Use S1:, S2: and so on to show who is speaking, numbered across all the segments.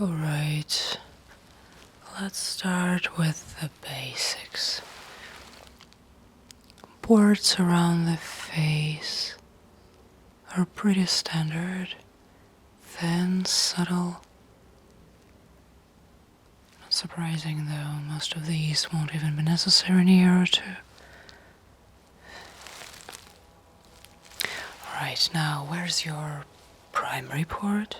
S1: Alright, let's start with the basics. Ports around the face are pretty standard, thin, subtle. Not surprising though, most of these won't even be necessary in a year or two. Alright, now where's your primary port?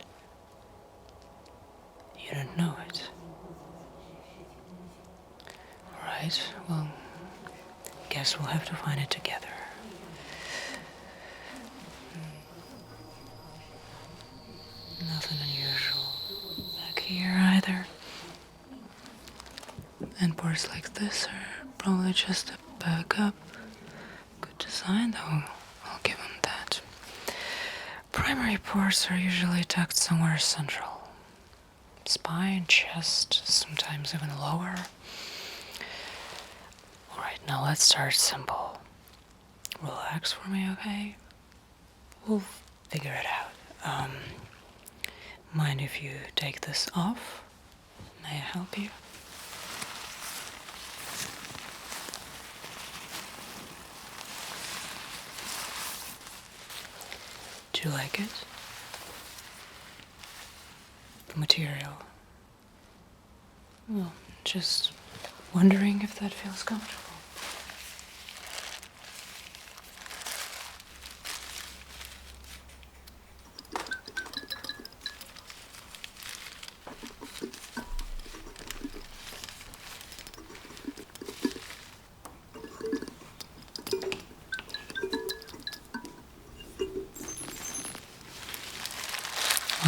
S1: You don't know it. Alright, well, guess we'll have to find it together. Nothing unusual back here either. And ports like this are probably just a backup. Good design though, I'll give them that. Primary ports are usually tucked somewhere central. Spine, chest, sometimes even lower. Alright, now let's start simple. Relax for me, okay? We'll figure it out. Mind if you take this off? May I help you? Do you like it? The material? Well, just wondering if that feels comfortable.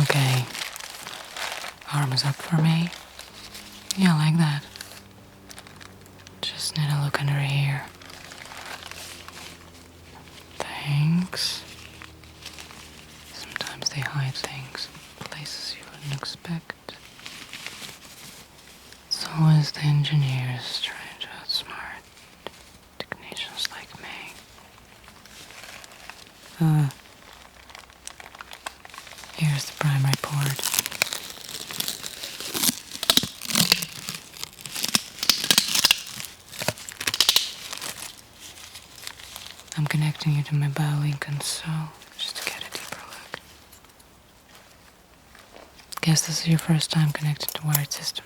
S1: Okay. Arms up for me. Yeah, like that. Just need to look under here. Thanks. Sometimes they hide things, places you wouldn't expect. It's always the engineers trying to outsmart technicians like me. Here's the primary port. I'm connecting you to my BioLink console just to get a deeper look. Guess this is your first time connected to wired system.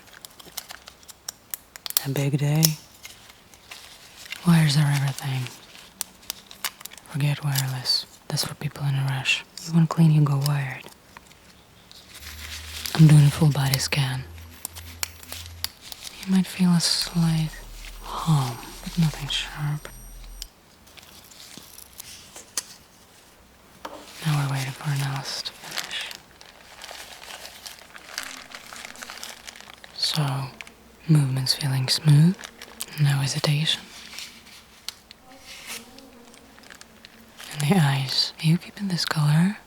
S1: A big day. Wires are everything. Forget wireless. That's for people in a rush. You want clean, you go wired. I'm doing a full body scan. You might feel a slight hum, but nothing sharp. Now we're waiting for analysis to finish. So, movement's feeling smooth, no hesitation. And the eyes, are you keeping this color?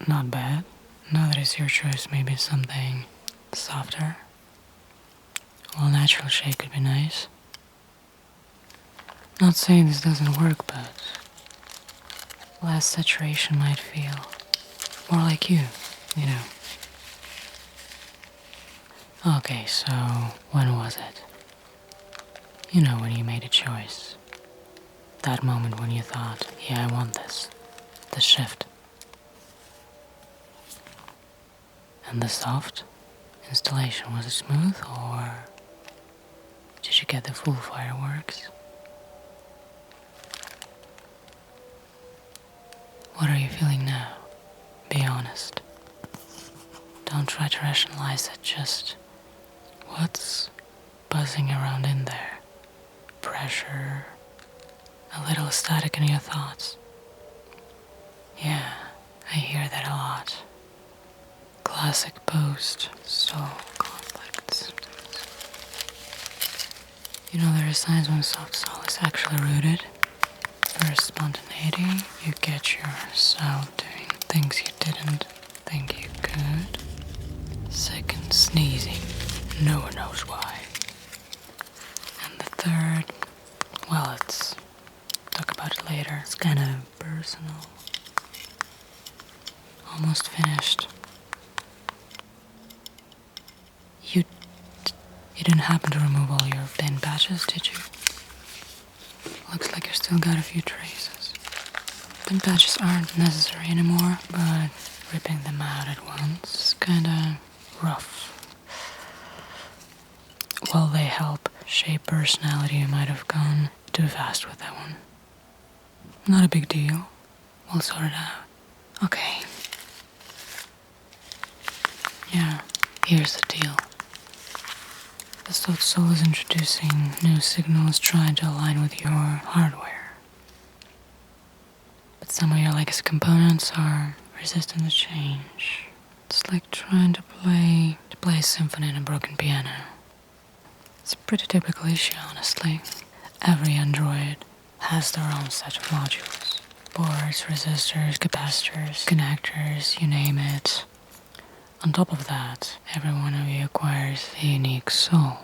S1: Not bad. Now that it's your choice, maybe something softer. Well, natural shade could be nice. Not saying this doesn't work, but less saturation might feel more like you know. Okay, so when was it? You know, when you made a choice. That moment when you thought, yeah, I want this. The shift. And the soft installation, was it smooth or did you get the full fireworks? What are you feeling now? Be honest. Don't try to rationalize it, just what's buzzing around in there? Pressure, a little static in your thoughts. Yeah, I hear that a lot. Classic post-soul conflicts. You know, there are signs when soft soul is actually rooted. First, spontaneity. You get yourself doing things you didn't think you could. Second, sneezing. No one knows why. And the third, well, let's talk about it later. It's kind of personal. Almost finished. You didn't happen to remove all your thin patches, did you? Looks like you still got a few traces. Thin patches aren't necessary anymore, but ripping them out at once is kinda rough. While they help shape personality, you might have gone too fast with that one. Not a big deal. We'll sort it out. Okay. Yeah, here's the deal. The Stuffed Soul is introducing new signals trying to align with your hardware. But some of your legacy components are resistant to change. It's like trying to play a symphony in a broken piano. It's a pretty typical issue, honestly. Every Android has their own set of modules. Boards, resistors, capacitors, connectors, you name it. On top of that, every one of you acquires a unique soul.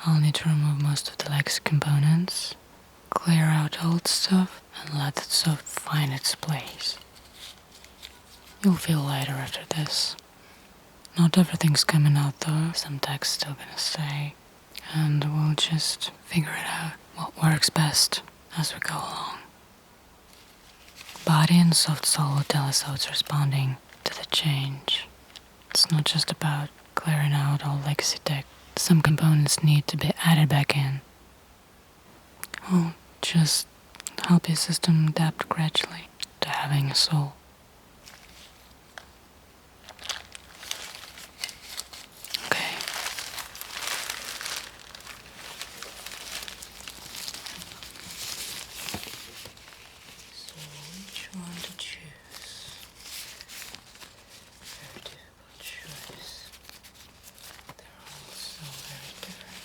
S1: I'll need to remove most of the legacy components, clear out old stuff, and let that stuff find its place. You'll feel lighter after this. Not everything's coming out though, some tech's still gonna stay, and we'll just figure it out what works best as we go along. Body and Soft Soul will tell us how it's responding to the change. It's not just about clearing out all legacy tech. Some components need to be added back in. We'll just help your system adapt gradually to having a soul. Okay. So which one to choose? Very difficult choice. They're all so very different.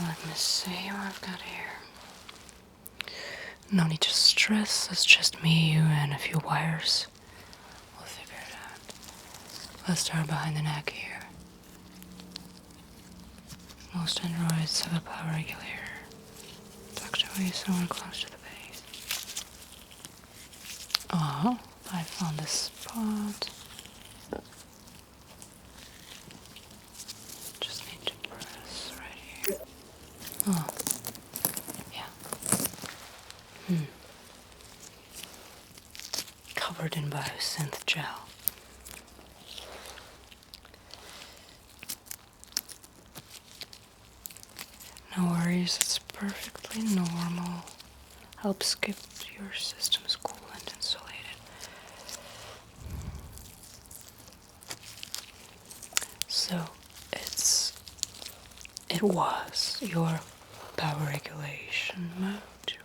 S1: Let me see what I've got here. No need to stress, it's just me, you, and a few wires. We'll figure it out. Let's start behind the neck here. Most androids have a power regulator tucked away somewhere close to the base. Oh, I found this spot. Just need to press right here. Oh, yeah. Covered in biosynth gel. No worries, it's perfectly normal. Helps keep your systems cool and insulated. So, it was your power regulation module.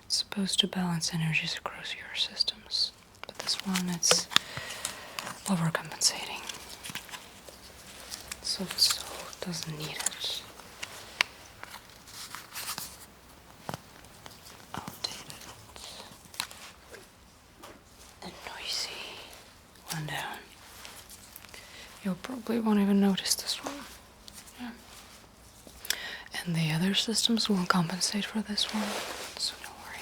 S1: It's supposed to balance energies across your systems, but this one, it's overcompensating. So it doesn't need it. Outdated and noisy. One down. You probably won't even notice this one. Yeah. And the other systems will compensate for this one, so don't worry.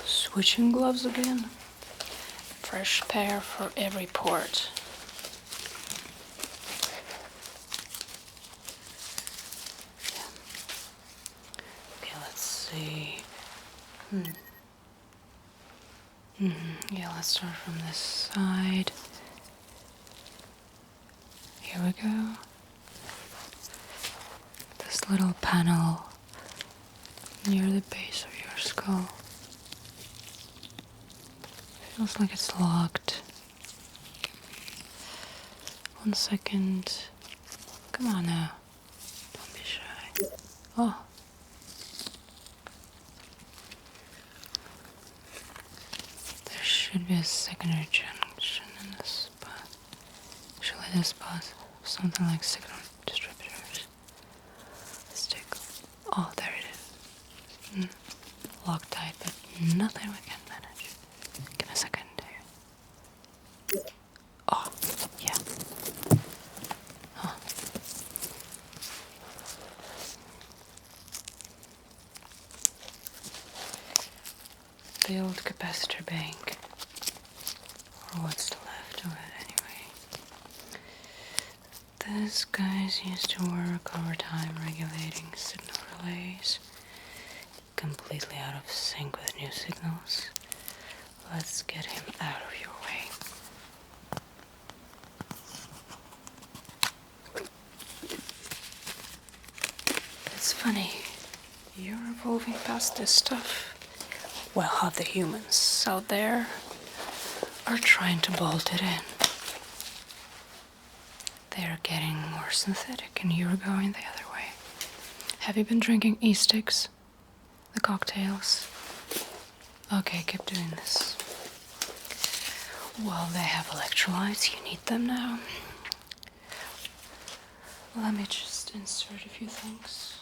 S1: Switching gloves again. Fresh pair for every port. Okay, let's see. Yeah, let's start from this side. Here we go. This little panel near the base of your skull. Feels like it's locked. 1 second. Come on now. Don't be shy. Oh. There should be a secondary junction in this spot. Actually, this spot. Something like signal distributors. Let's take. Oh, there it is. Loctite, but nothing we can manage. Give me a second here. Oh, yeah. Huh. The old capacitor bank. Or what's left of it anyway. This guy's used to work over time regulating signal relays. Completely out of sync with new signals. Let's get him out of your way. It's funny, you're evolving past this stuff. Well, how the humans out there are trying to bolt it in. They're getting more synthetic and you're going the other way. Have you been drinking E-sticks? The cocktails? Okay, keep doing this. Well, they have electrolytes, you need them now. Let me just insert a few things.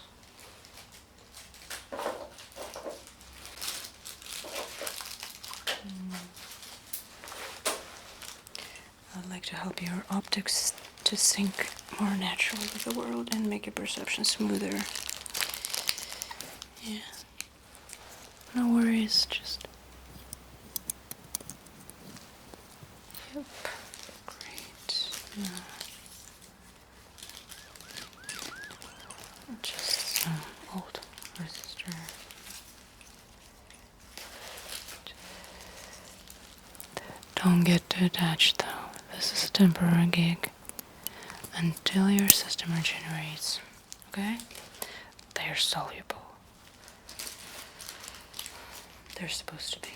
S1: I'd like to help your optics to sync more naturally with the world and make your perception smoother. Yeah. No worries, just... Yep. Great. Just some old resistor. Don't get too attached though. This is a temporary gig. Until your system regenerates. Okay? They're soluble. They're supposed to be.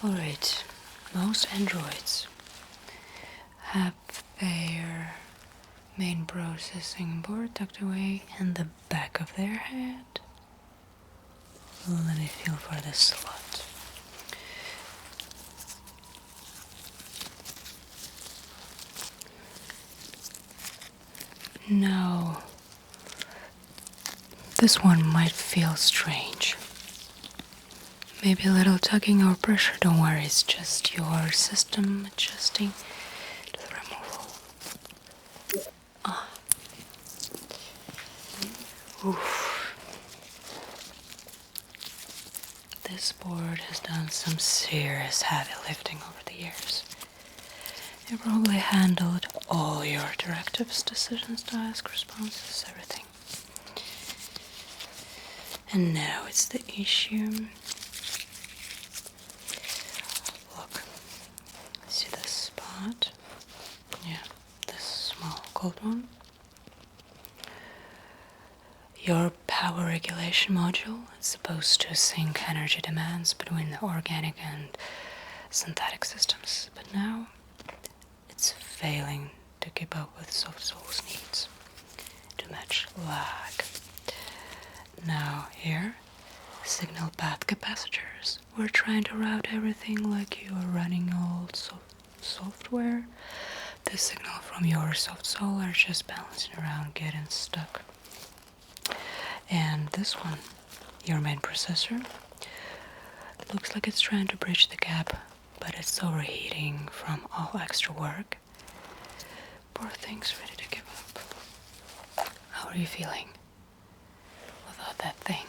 S1: Alright, most androids have their main processing board tucked away in the back of their head. Let me feel for this slot. Now, this one might feel strange. Maybe a little tugging or pressure, don't worry, it's just your system adjusting to the removal. Ah. Oof. This board has done some serious heavy lifting over the years. It probably handled all your directives, decisions, tasks, responses, everything. And now it's the issue. Look, see this spot? Yeah, this small gold one. Your power regulation module is supposed to sync energy demands between the organic and synthetic systems, but now it's failing to keep up with Soft Soul's needs. Too much lag. Now here, signal path capacitors. We're trying to route everything like you are running old software. The signal from your Soft Soul are just bouncing around, getting stuck. And this one, your main processor, it looks like it's trying to bridge the gap, but it's overheating from all extra work. Poor thing's ready to give up. How are you feeling without that thing?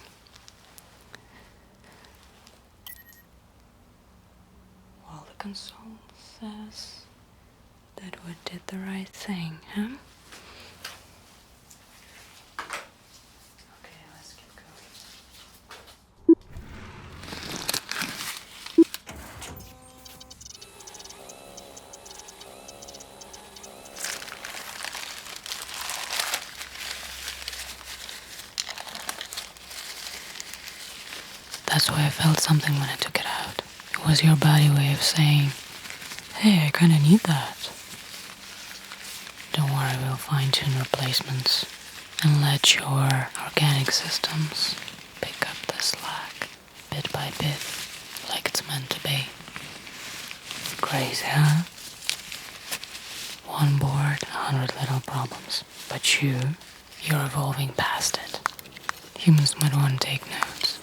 S1: Well, the console says that we did the right thing, huh? That's why I felt something when I took it out. It was your body way of saying, hey, I kinda need that. Don't worry, we'll fine-tune replacements and let your organic systems pick up the slack bit by bit, like it's meant to be. Crazy, huh? One board, 100 little problems. But you're evolving past it. Humans might want to take notes.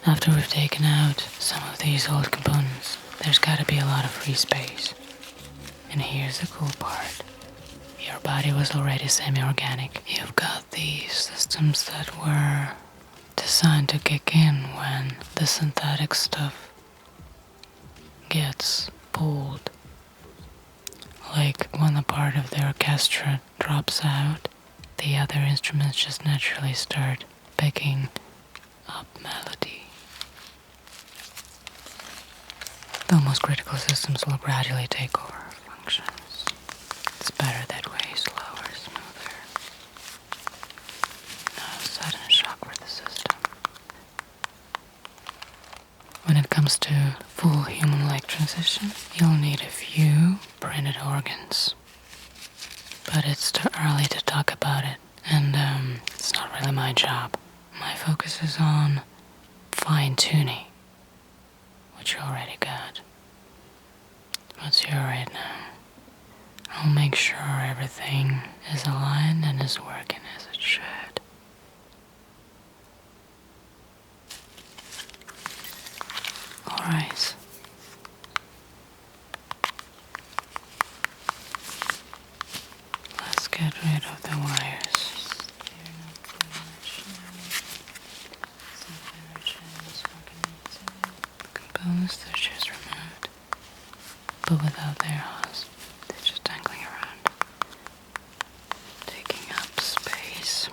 S1: After we've taken out some of these old components, there's gotta be a lot of free space. And here's the cool part. Your body was already semi-organic. You've got these systems that were designed to kick in when the synthetic stuff gets pulled. Like when a part of the orchestra drops out, the other instruments just naturally start picking up melody. The most critical systems will gradually take over functions. It's better that way, slower, smoother. No sudden shock for the system. When it comes to full human-like transition, you'll need a few printed organs. But it's too early to talk about it, and it's not really my job. My focus is on fine-tuning, which you already got. What's here right now? I'll make sure everything is aligned and is working as it should. Alright. Let's get rid of the wires. Components, they're just removed, but without their hose. They're just dangling around, taking up space.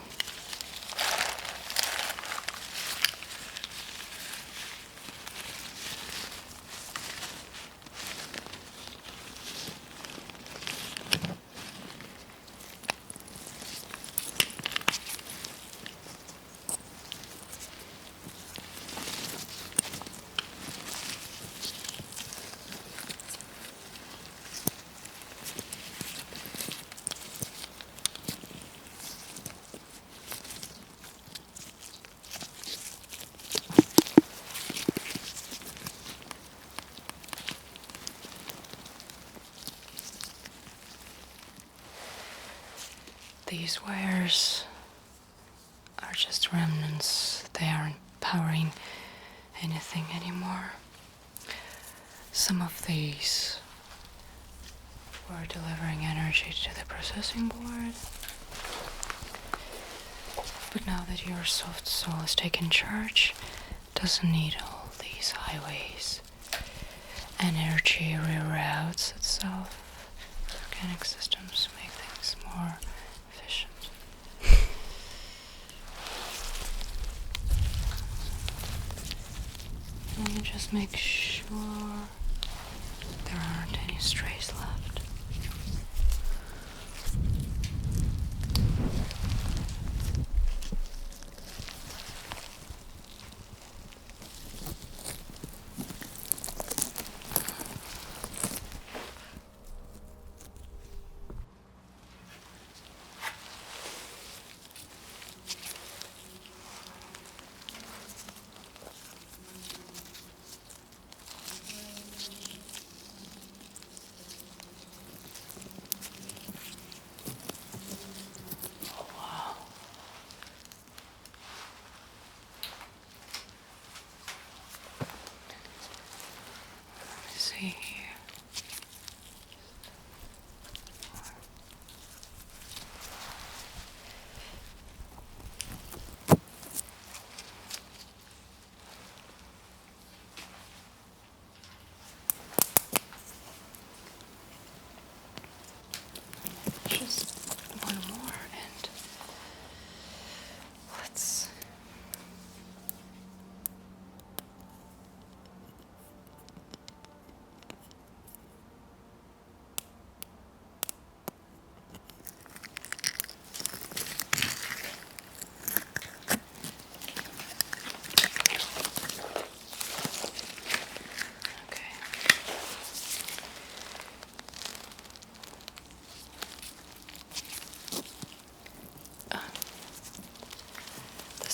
S1: These wires are just remnants. They aren't powering anything anymore. Some of these were delivering energy to the processing board. But now that your soft soul has taken charge, it doesn't need all these highways. Energy reroutes itself. Organic systems make things more efficient. Let me just make sure there aren't any strays left.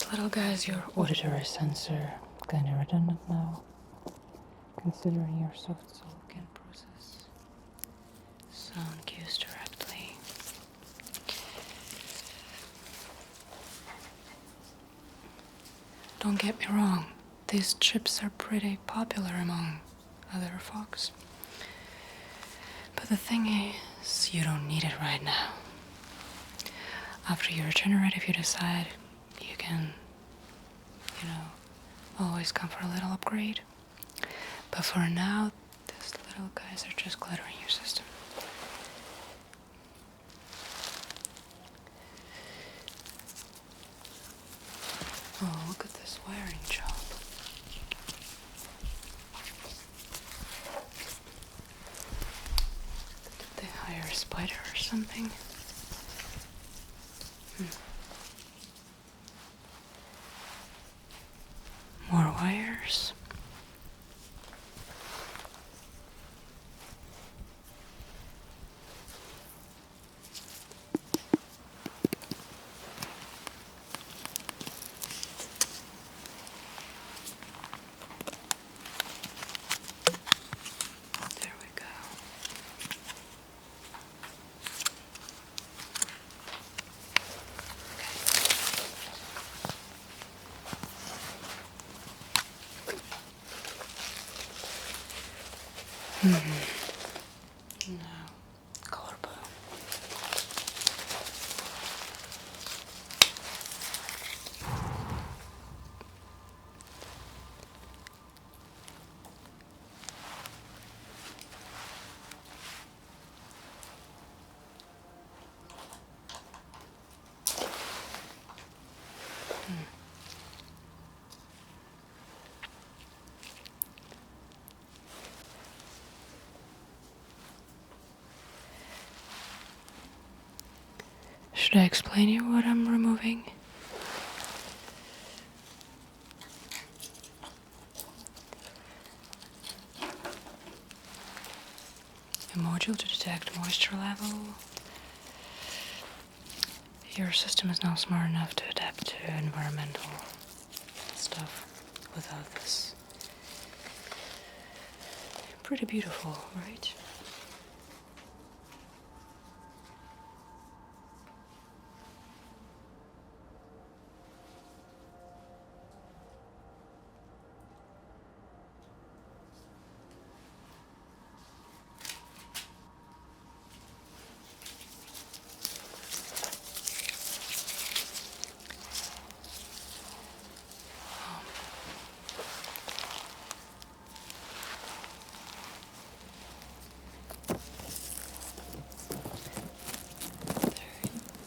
S1: This little guy's your auditory sensor. Kinda redundant now, considering your soft soul can process sound cues directly. Don't get me wrong, these chips are pretty popular among other folks. But the thing is, you don't need it right now. After you regenerate, if you decide, you can, always come for a little upgrade. But for now, these little guys are just cluttering your system. Oh, look at this wiring job. Did they hire a spider or something? More wires. There we go. Now, collarbone. Should I explain you what I'm removing? A module to detect moisture level. Your system is now smart enough to adapt to environmental stuff without this. Pretty beautiful, right?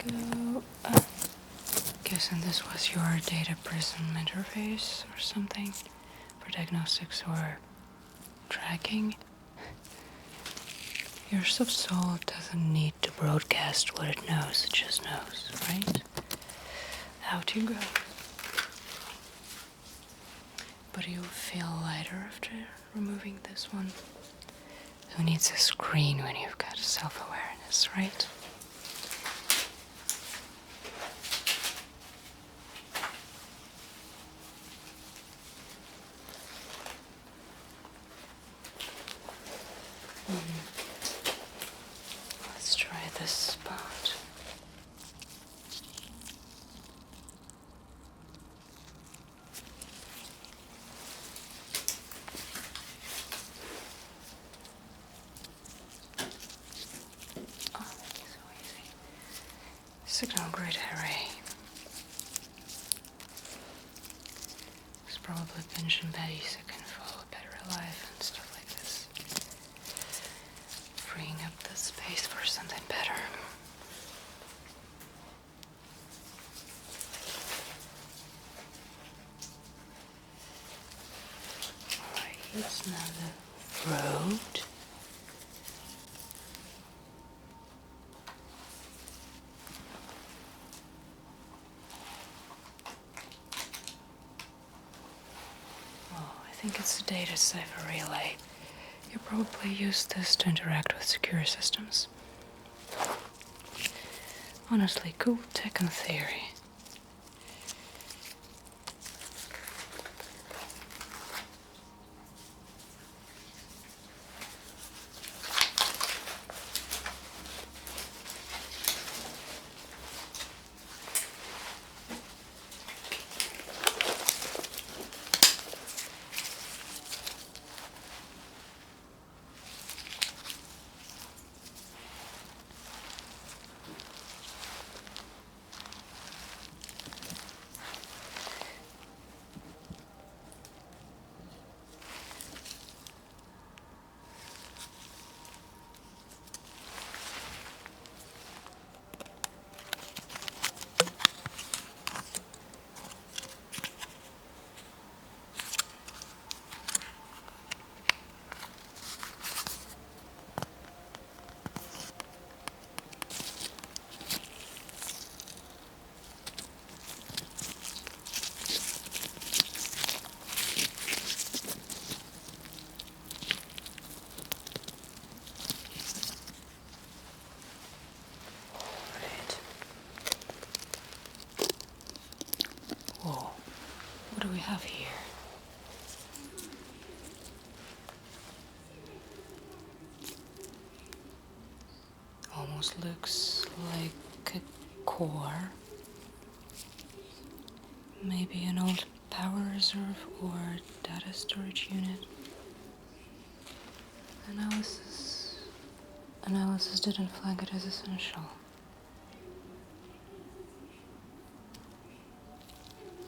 S1: Go. Guessing this was your data prism interface or something for diagnostics or tracking. Your soft soul doesn't need to broadcast what it knows, it just knows, right? Out you go. But you'll feel lighter after removing this one. Who needs a screen when you've got self-awareness, right? Let's try this spot. Oh, so easy. Signal grid array. It's probably pension baddies that can follow better alive and stuff like this. Freeing up the space for something better. Alright, now the throat. I think it's a data cipher relay. You probably use this to interact with secure systems. Honestly, cool tech in theory. Whoa, what do we have here? Almost looks like a core. Maybe an old power reserve or data storage unit. Analysis didn't flag it as essential.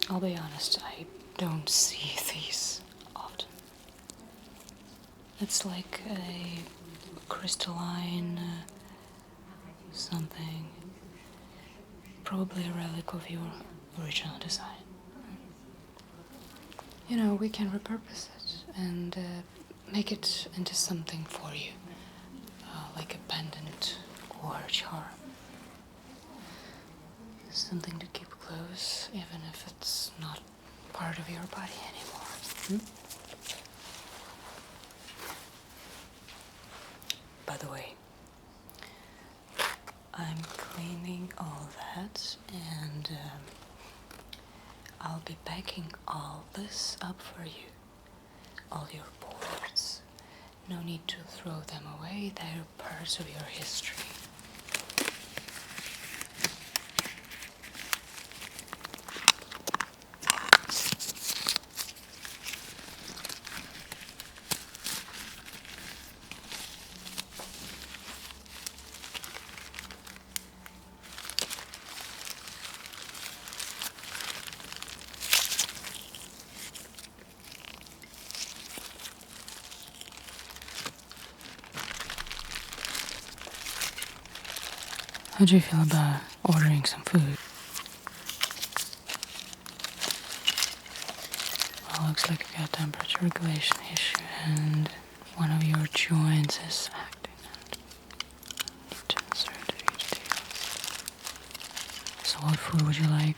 S1: I'll be honest, I don't see these often. It's like a crystalline something. Probably a relic of your original design. You know, we can repurpose it and make it into something for you. Like a pendant or a charm. Something to keep close, even if it's not part of your body anymore. By the way, I'm cleaning all that and I'll be packing all this up for you. All your boards. No need to throw them away, they're parts of your history. How do you feel about ordering some food? Well, looks like you got a temperature regulation issue and one of your joints is acting and need to insert each day. So what food would you like?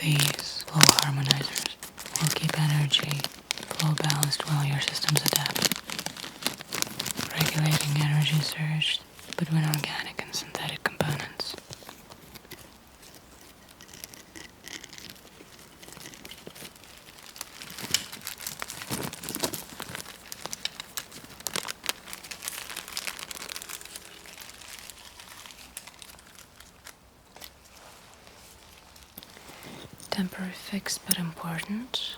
S1: These flow harmonizers will keep energy flow balanced while your systems adapt, regulating energy surge between organic and synthetic components. Temporary fix, but important.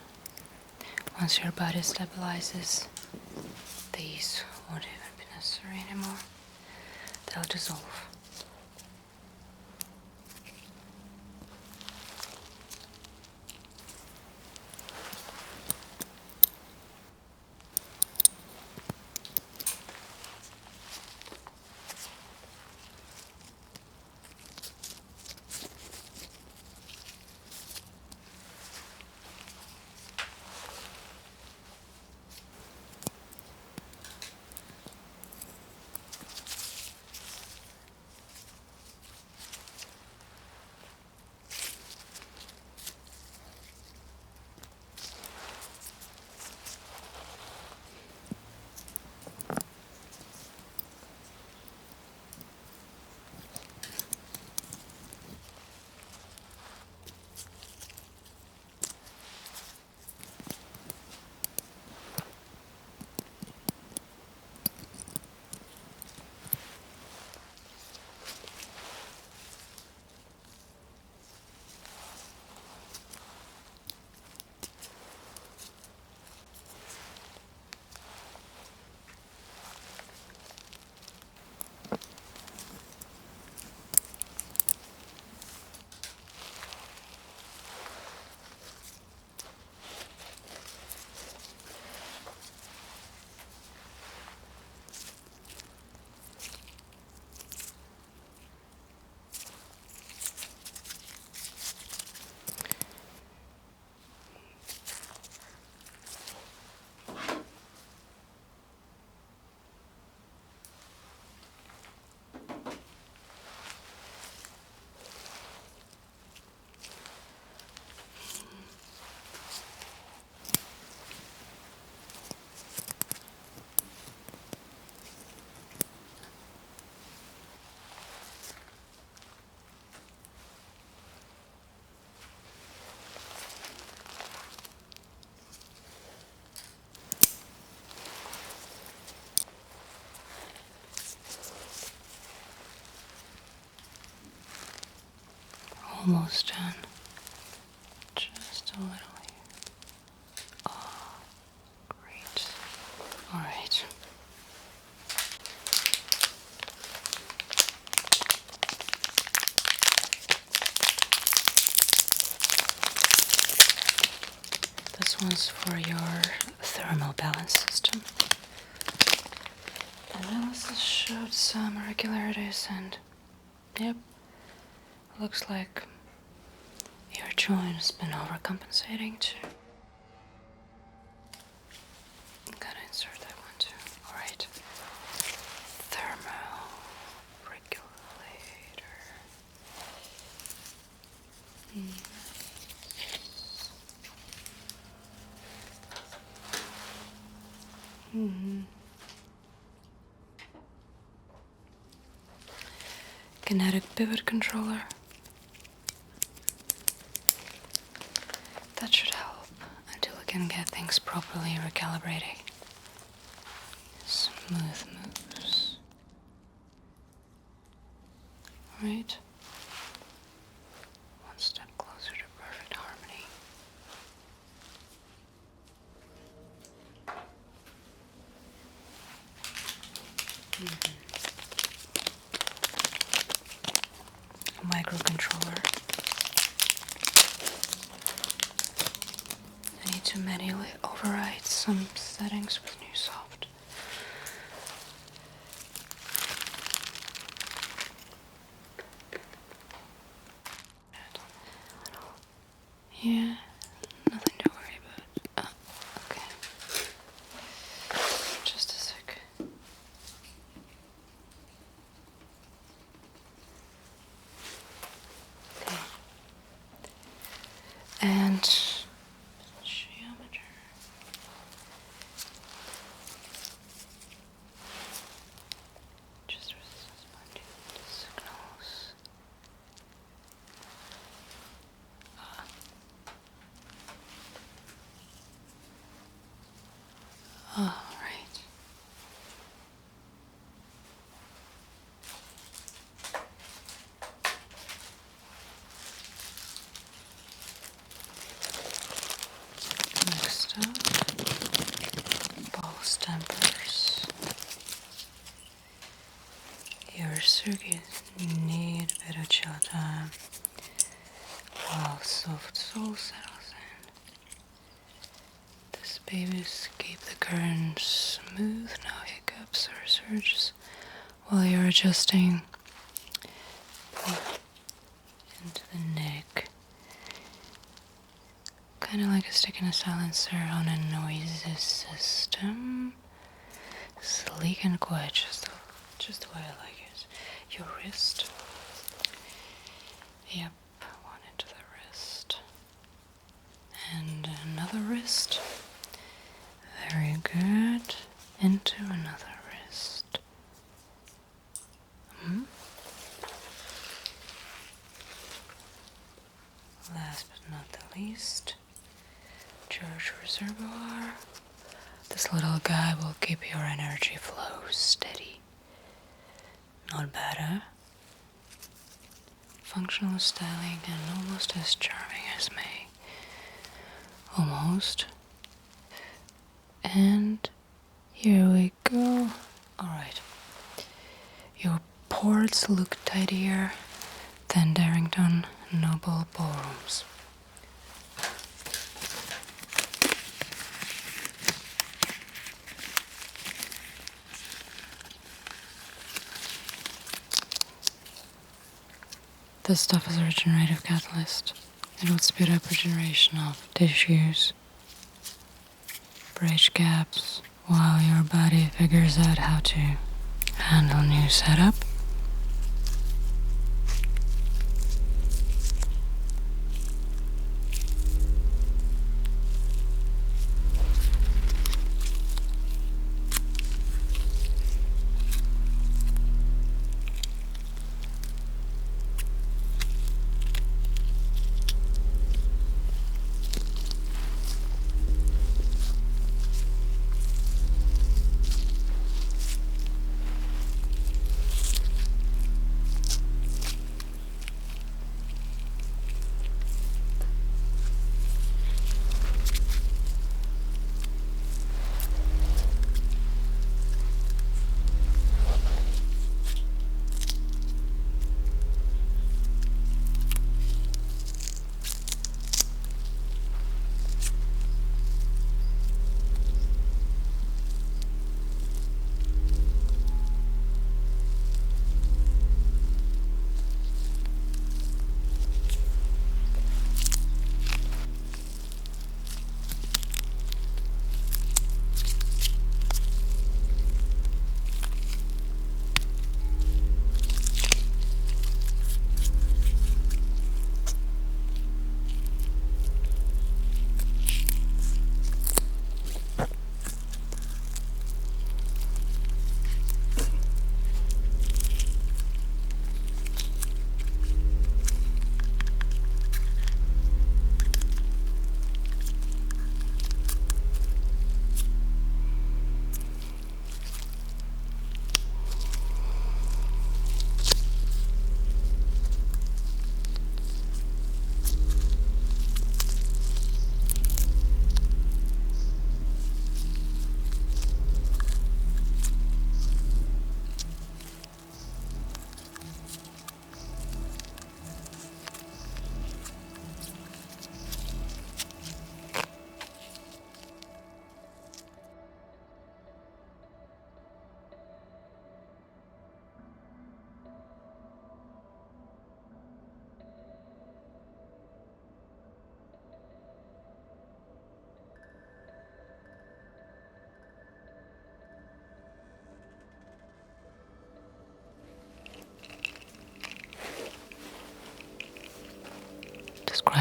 S1: Once your body stabilizes, these won't even be necessary anymore. They'll dissolve. Almost done. Just a little here. Oh, great. Alright. This one's for your thermal balance system. Analysis showed some irregularities and, yep, looks like your joint has been overcompensating too. Gotta insert that one too. Alright. Thermal regulator. Kinetic pivot controller. That should help until we can get things properly recalibrating. Smooth moves. Right? One step closer to perfect harmony. A microcontroller. I need to manually override some settings with NewSoft. Yeah, nothing to worry about. Okay. Just a sec. Okay. And geometry. Just responding to signals. Oh, right. Next up, pulse dampers. Your circuits need a bit of chill time while soft soul settles in. These babies keep the current smooth, no hiccups or surges while you're adjusting into the neck. Kind of like sticking a silencer on a noisy system. Sleek and quiet, just the way I like it. Your wrist. Yep, one into the wrist. And another wrist. Very good. Into another wrist. Last but not the least, charge reservoir. This little guy will keep your energy flow steady. Not bad, huh? Functional styling and almost as charming as May. Almost. And here we go. Alright. Your ports look tidier than Darrington Noble ballrooms. This stuff is a regenerative catalyst. It will speed up regeneration of tissues, bridge gaps, while your body figures out how to handle new setup.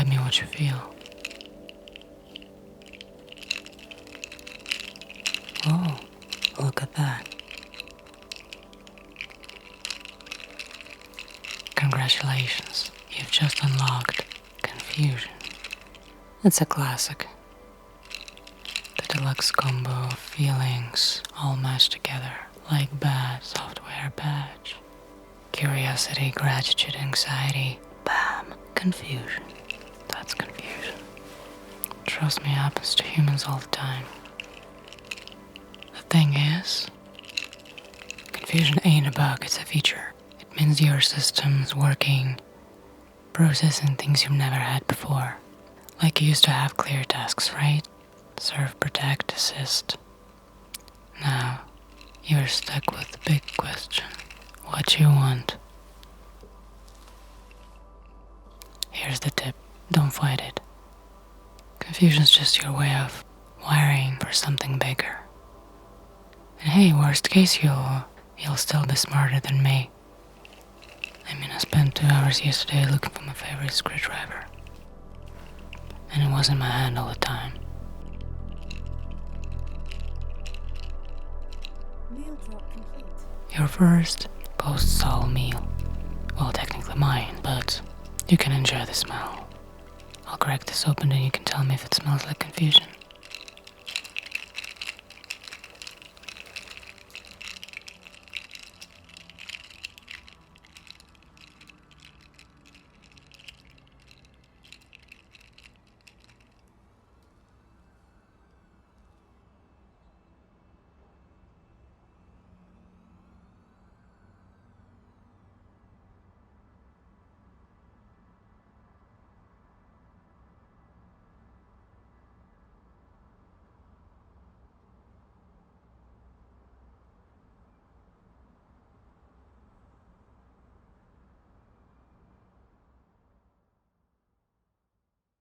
S1: Describe me what you feel. Oh, look at that. Congratulations, you've just unlocked Confusion. It's a classic. The deluxe combo of feelings all mashed together like bad software badge. Curiosity, gratitude, anxiety, bam, confusion. That's confusion. Trust me, happens to humans all the time. The thing is, confusion ain't a bug, it's a feature. It means your system's working, processing things you've never had before. Like you used to have clear tasks, right? Serve, protect, assist. Now, you're stuck with the big question. What you want? Here's the tip. Don't fight it. Confusion's just your way of wiring for something bigger. And hey, worst case, you'll still be smarter than me. I mean, I spent 2 hours yesterday looking for my favorite screwdriver. And it was in my hand all the time.
S2: Meal drop complete.
S1: Your first post-sol meal. Well, technically mine, but you can enjoy the smell. I'll crack this open and you can tell me if it smells like confusion.